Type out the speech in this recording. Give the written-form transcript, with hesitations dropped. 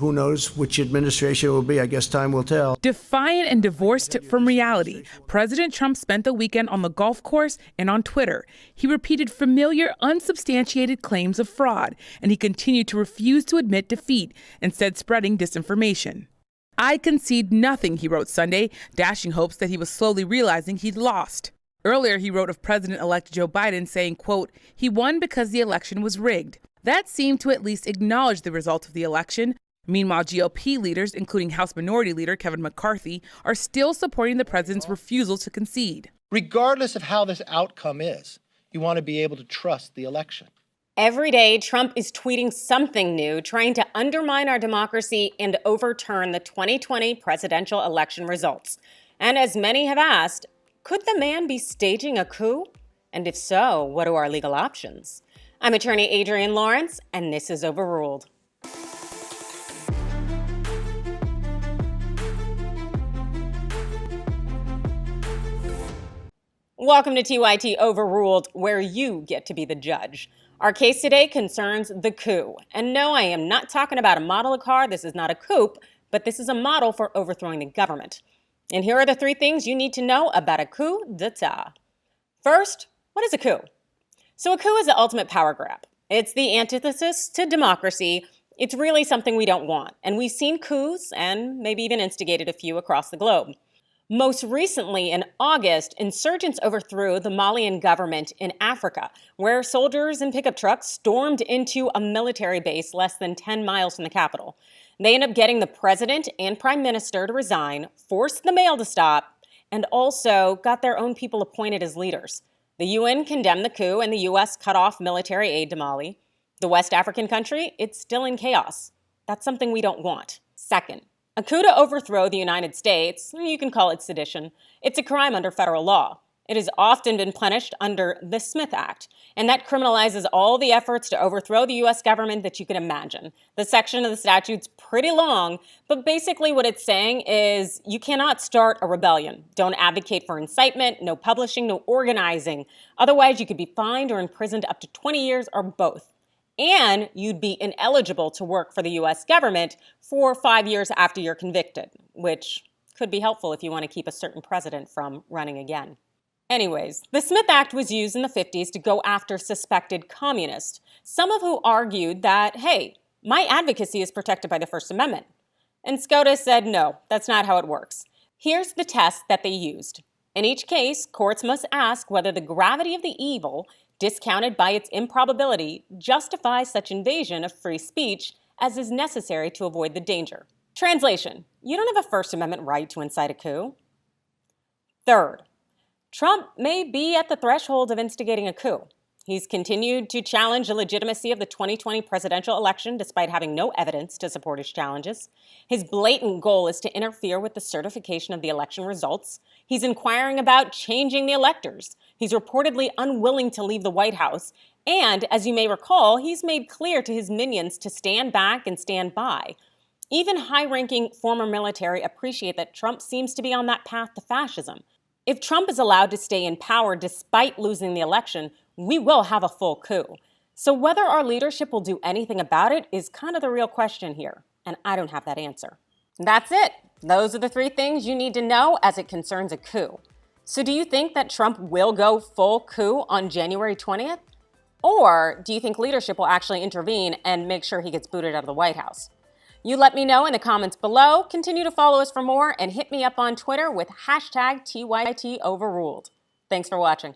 Who knows which administration it will be? I guess time will tell. Defiant and divorced from reality, President Trump spent the weekend on the golf course and on Twitter. He repeated familiar, unsubstantiated claims of fraud, and he continued to refuse to admit defeat, instead spreading disinformation. "I concede nothing," he wrote Sunday, dashing hopes that he was slowly realizing he'd lost. Earlier, he wrote of President-elect Joe Biden, saying, quote, "He won because the election was rigged." That seemed to at least acknowledge the result of the election. Meanwhile, GOP leaders, including House Minority Leader Kevin McCarthy, are still supporting the president's refusal to concede. Regardless of how this outcome is, you want to be able to trust the election. Every day, Trump is tweeting something new, trying to undermine our democracy and overturn the 2020 presidential election results. And as many have asked, could the man be staging a coup? And if so, what are our legal options? I'm attorney Adrienne Lawrence, and this is Overruled. Welcome to TYT Overruled, where you get to be the judge. Our case today concerns the coup. And no, I am not talking about a model of car. This is not a coup, but this is a model for overthrowing the government. And here are the 3 things you need to know about a coup d'etat. First, what is a coup? So a coup is the ultimate power grab. It's the antithesis to democracy. It's really something we don't want. And we've seen coups and maybe even instigated a few across the globe. Most recently, in August, insurgents overthrew the Malian government in Africa, where soldiers and pickup trucks stormed into a military base less than 10 miles from the capital. They ended up getting the president and prime minister to resign, forced the mail to stop, and also got their own people appointed as leaders. The UN condemned the coup, and the U.S. cut off military aid to Mali. The West African country, it's still in chaos. That's something we don't want. Second, a coup to overthrow the United States, you can call it sedition, it's a crime under federal law. It has often been punished under the Smith Act, and that criminalizes all the efforts to overthrow the U.S. government that you can imagine. The section of the statute's pretty long, but basically what it's saying is you cannot start a rebellion. Don't advocate for incitement, no publishing, no organizing. Otherwise, you could be fined or imprisoned up to 20 years or both. And you'd be ineligible to work for the U.S. government for 5 years after you're convicted, which could be helpful if you want to keep a certain president from running again. Anyways, the Smith Act was used in the 50s to go after suspected communists, some of who argued that, hey, my advocacy is protected by the First Amendment. And SCOTUS said, no, that's not how it works. Here's the test that they used. In each case, courts must ask whether the gravity of the evil, discounted by its improbability, justifies such invasion of free speech as is necessary to avoid the danger. Translation: you don't have a First Amendment right to incite a coup. Third, Trump may be at the threshold of instigating a coup. He's continued to challenge the legitimacy of the 2020 presidential election despite having no evidence to support his challenges. His blatant goal is to interfere with the certification of the election results. He's inquiring about changing the electors. He's reportedly unwilling to leave the White House. And, as you may recall, he's made clear to his minions to stand back and stand by. Even high-ranking former military appreciate that Trump seems to be on that path to fascism. If Trump is allowed to stay in power despite losing the election, we will have a full coup. So whether our leadership will do anything about it is kind of the real question here, and I don't have that answer. That's it. Those are the 3 things you need to know as it concerns a coup. So do you think that Trump will go full coup on January 20th? Or do you think leadership will actually intervene and make sure he gets booted out of the White House? You let me know in the comments below. Continue to follow us for more and hit me up on Twitter with #TYTOverruled. Thanks for watching.